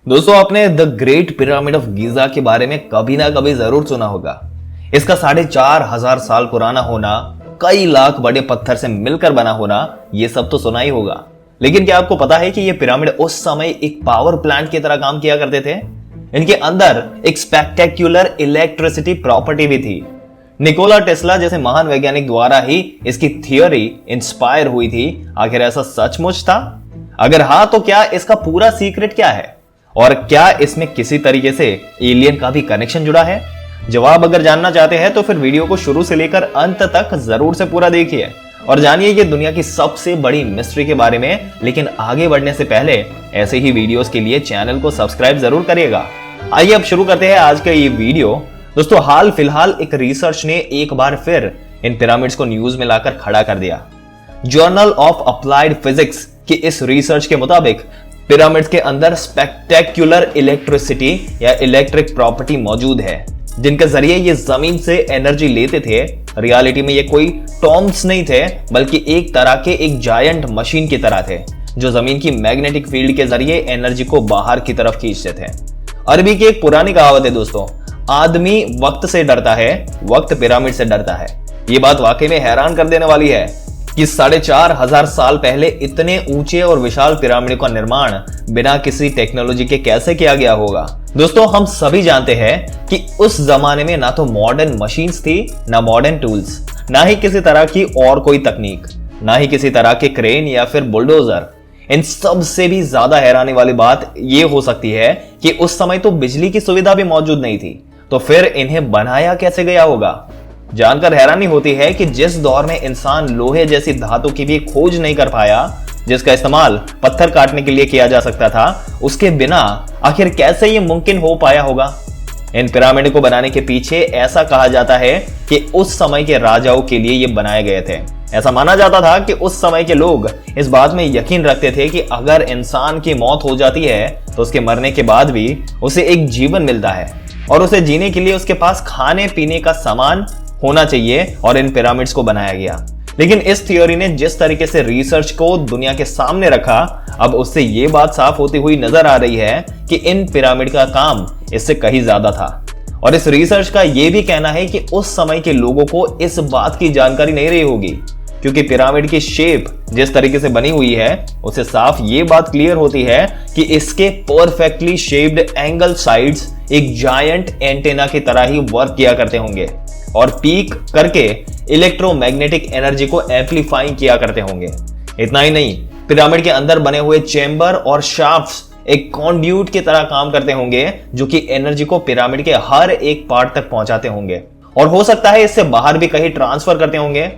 दोस्तों, आपने the great pyramid of Giza के बारे में कभी ना कभी जरूर सुना होगा। इसका 4,500 साल पुराना होना, कई लाख बड़े पत्थर से मिलकर बना होना, ये सब तो सुना ही होगा। लेकिन क्या आपको पता है कि ये पिरामिड उस समय एक पावर प्लांट की तरह काम किया करते थे? इनके अंदर एक स्पेक्टेक्युलर इलेक्ट्रिसिटी प्रॉपर्टी भी थी। निकोला टेस्ला जैसे महान वैज्ञानिक द्वारा ही इसकी थियोरी इंस्पायर हुई थी। आखिर ऐसा सचमुच था? अगर हाँ, तो क्या इसका पूरा सीक्रेट क्या है और क्या इसमें किसी तरीके से एलियन का भी कनेक्शन जुड़ा है? जवाब अगर जानना चाहते हैं तो फिर वीडियो को शुरू से लेकर अंत तक जरूर से पूरा देखिए और जानिए ये दुनिया की सबसे बड़ी मिस्ट्री के बारे में। लेकिन आगे बढ़ने से पहले ऐसे ही वीडियोस के लिए चैनल को सब्सक्राइब जरूर करिएगा। आइए अब शुरू करते हैं आज का ये वीडियो। दोस्तों, हाल फिलहाल एक रिसर्च ने एक बार फिर इन पिरामिड्स को न्यूज में लाकर खड़ा कर दिया। जर्नल ऑफ अप्लाइड फिजिक्स की इस रिसर्च के मुताबिक पिरामिड्स के अंदर स्पेक्टेक्युलर इलेक्ट्रिसिटी या इलेक्ट्रिक प्रॉपर्टी मौजूद है, जिनके जरिए ये जमीन से एनर्जी लेते थे। रियलिटी में ये कोई टॉम्स नहीं थे, बल्कि एक तरह के एक जायंट मशीन की तरह थे, जो जमीन की मैग्नेटिक फील्ड के जरिए एनर्जी को बाहर की तरफ खींचते थे। अरबी की एक पुरानी कहावत है दोस्तों, आदमी वक्त से डरता है, वक्त पिरामिड से डरता है। ये बात वाकई में हैरान कर देने वाली है कि 4,500 साल पहले इतने ऊंचे और विशाल पिरामिड का निर्माण बिना किसी टेक्नोलॉजी के कैसे किया गया होगा। दोस्तों, हम सभी जानते हैं कि उस जमाने में ना तो मॉडर्न मशीन्स थी, ना मॉडर्न टूल्स, ना ही किसी तरह की और कोई तकनीक, ना ही किसी तरह के क्रेन या फिर बुलडोजर। इन सब से भी ज्यादा हैरानी वाली बात यह हो सकती है कि उस समय तो बिजली की सुविधा भी मौजूद नहीं थी, तो फिर इन्हें बनाया कैसे गया होगा। जानकर हैरानी होती है कि जिस दौर में इंसान लोहे जैसी धातु की भी खोज नहीं कर पाया, जिसका इस्तेमाल पत्थर काटने के लिए किया जा सकता था, उसके बिना आखिर कैसे ये मुमकिन हो पाया होगा। इन पिरामिड को बनाने के पीछे ऐसा कहा जाता है कि उस समय के राजाओं के लिए ये बनाए गए थे। ऐसा माना जाता था कि उस समय के लोग इस बात में यकीन रखते थे कि अगर इंसान की मौत हो जाती है तो उसके मरने के बाद भी उसे एक जीवन मिलता है और उसे जीने के लिए उसके पास खाने पीने का सामान होना चाहिए, और इन पिरामिड्स को बनाया गया। लेकिन इस थ्योरी ने जिस तरीके से रिसर्च को दुनिया के सामने रखा, अब उससे ये बात साफ होती हुई नजर आ रही है कि इन पिरामिड का काम इससे कहीं ज्यादा था। और इस रिसर्च का यह भी कहना है कि उस समय के लोगों को इस बात की जानकारी नहीं रही होगी, क्योंकि पिरामिड की शेप जिस तरीके से बनी हुई है उससे साफ ये बात क्लियर होती है कि इसके परफेक्टली शेप्ड एंगल साइड्स एक जायंट एंटेना की तरह ही वर्क किया करते होंगे और पीक करके इलेक्ट्रोमैग्नेटिक एनर्जी को एम्पलीफाई किया करते होंगे। इतना ही नहीं, पिरामिड के अंदर बने हुए चेंबर और शाफ्ट्स एक कॉन्ड्यूट की तरह काम करते होंगे, जो कि एनर्जी को पिरामिड के हर एक पार्ट तक पहुंचाते होंगे और हो सकता है इससे बाहर भी कहीं ट्रांसफर करते होंगे।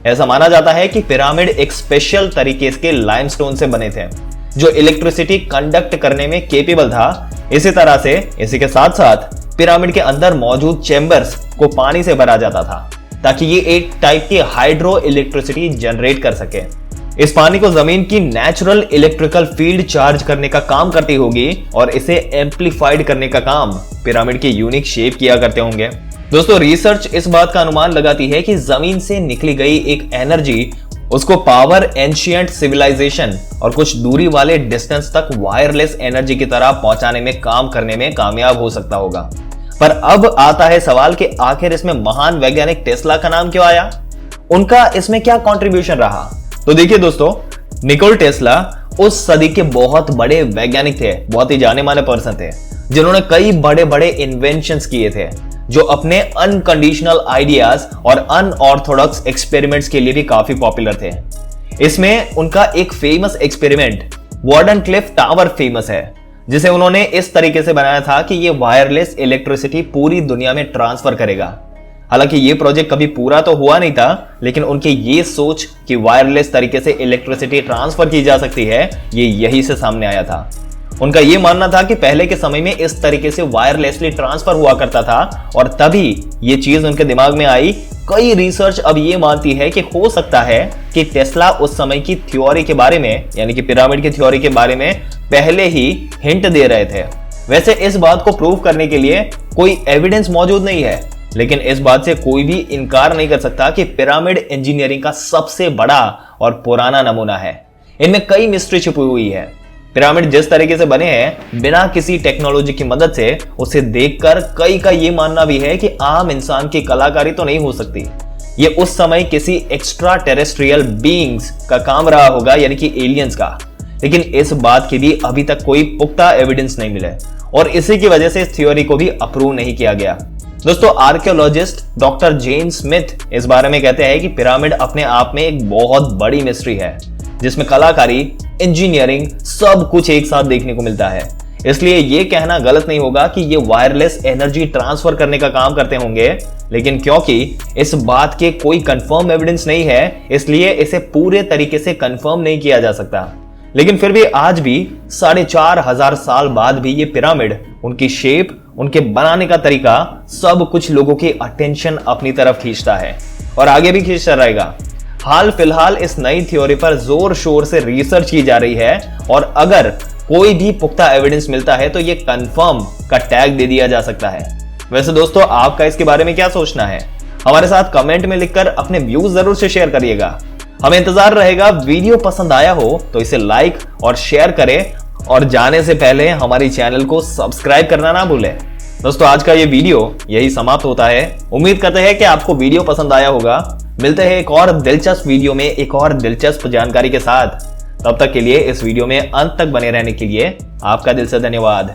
ऐसा माना जाता है कि पिरामिड एक स्पेशल तरीके के लाइमस्टोन से बने थे, जो इलेक्ट्रिसिटी कंडक्ट करने में केपेबल था। इसी तरह से इसी के साथ साथ पिरामिड के अंदर मौजूद चेंबर्स को पानी से भरा जाता था, ताकि ये एक टाइप की हाइड्रो इलेक्ट्रिसिटी जनरेट कर सके। इस पानी को जमीन की नेचुरल इलेक्ट्रिकल फील्ड चार्ज करने का काम करती होगी और इसे एम्पलीफाइड करने का काम पिरामिड के यूनिक शेप किया करते होंगे। दोस्तों, रिसर्च इस बात का अनुमान लगाती है कि जमीन से निकली गई एक एनर्जी उसको पावर एंशिएंट सिविलाइजेशन और कुछ दूरी वाले डिस्टेंस तक वायरलेस एनर्जी की तरह पहुंचाने में काम करने में कामयाब हो सकता होगा। पर अब आता है सवाल कि आखिर इसमें महान वैज्ञानिक टेस्ला का नाम क्यों आया? उनका इसमें क्या कंट्रीब्यूशन रहा? तो देखिए दोस्तों, निकोला टेस्ला उस सदी के बहुत बड़े वैज्ञानिक थे, बहुत ही जाने माने पर्सन थे, जिन्होंने कई बड़े बड़े इन्वेंशंस किए थे, जो अपने अनकंडीशनल आइडियाज और अनऑर्थोडॉक्स एक्सपेरिमेंट्स के लिए भी काफी पॉपुलर थे। इसमें उनका एक famous experiment Wardenclyffe tower famous है, जिसे उन्होंने इस तरीके से बनाया था कि ये वायरलेस इलेक्ट्रिसिटी पूरी दुनिया में ट्रांसफर करेगा। हालांकि ये प्रोजेक्ट कभी पूरा तो हुआ नहीं था, लेकिन उनकी ये सोच कि वायरलेस तरीके से इलेक्ट्रिसिटी ट्रांसफर की जा सकती है, ये यही से सामने आया था। उनका यह मानना था कि पहले के समय में इस तरीके से वायरलेसली ट्रांसफर हुआ करता था और तभी ये चीज उनके दिमाग में आई। कई रिसर्च अब ये मानती है कि हो सकता है कि टेस्ला उस समय की थ्योरी के बारे में, यानी कि पिरामिड की थ्योरी के बारे में पहले ही हिंट दे रहे थे। वैसे इस बात को प्रूव करने के लिए कोई एविडेंस मौजूद नहीं है, लेकिन इस बात से कोई भी इनकार नहीं कर सकता कि पिरामिड इंजीनियरिंग का सबसे बड़ा और पुराना नमूना है। इनमें कई मिस्ट्री छुपी हुई है। पिरामिड जिस तरीके से बने हैं बिना किसी टेक्नोलॉजी की मदद से, उसे देखकर कई का ये मानना भी है कि आम इंसान की कलाकारी तो नहीं हो सकती। ये उस समय किसी एक्स्ट्रा टेरेस्ट्रियल बीइंग्स का काम रहा होगा, यानी कि एलियंस का। लेकिन इस बात की भी अभी तक कोई पुख्ता एविडेंस नहीं मिले और इसी की वजह से इस थ्योरी को भी अप्रूव नहीं किया गया। दोस्तों, आर्कियोलॉजिस्ट डॉक्टर जेम्स स्मिथ इस बारे में कहते हैं कि पिरामिड अपने आप में एक बहुत बड़ी मिस्ट्री है, जिसमें कलाकारी, इंजीनियरिंग सब कुछ एक साथ देखने को मिलता है। इसलिए यह कहना गलत नहीं होगा कि ये वायरलेस एनर्जी ट्रांसफर करने का काम करते होंगे, लेकिन क्योंकि इस बात के कोई कंफर्म एविडेंस नहीं है, इसलिए इसे पूरे तरीके से कंफर्म नहीं किया जा सकता। लेकिन फिर भी आज भी 4,500 साल बाद भी ये पिरामिड, उनकी शेप, उनके बनाने का तरीका, सब कुछ लोगों की अटेंशन अपनी तरफ खींचता है और आगे भी खींचता रहेगा। हाल फिलहाल इस नई थ्योरी पर जोर शोर से रिसर्च की जा रही है और अगर कोई भी पुख्ता एविडेंस मिलता है तो ये कंफर्म का टैग दे दिया जा सकता है। वैसे दोस्तों, आपका इसके बारे में क्या सोचना है? हमारे साथ कमेंट में लिखकर अपने व्यूज जरूर से शेयर करिएगा। हमें इंतजार रहेगा। वीडियो पसंद आया हो तो इसे लाइक और शेयर करें और जाने से पहले हमारी चैनल को सब्सक्राइब करना ना भूलें। दोस्तों, आज का ये वीडियो यही समाप्त होता है। उम्मीद करते हैं कि आपको वीडियो पसंद आया होगा। मिलते हैं एक और दिलचस्प वीडियो में एक और दिलचस्प जानकारी के साथ। तब तक के लिए इस वीडियो में अंत तक बने रहने के लिए आपका दिल से धन्यवाद।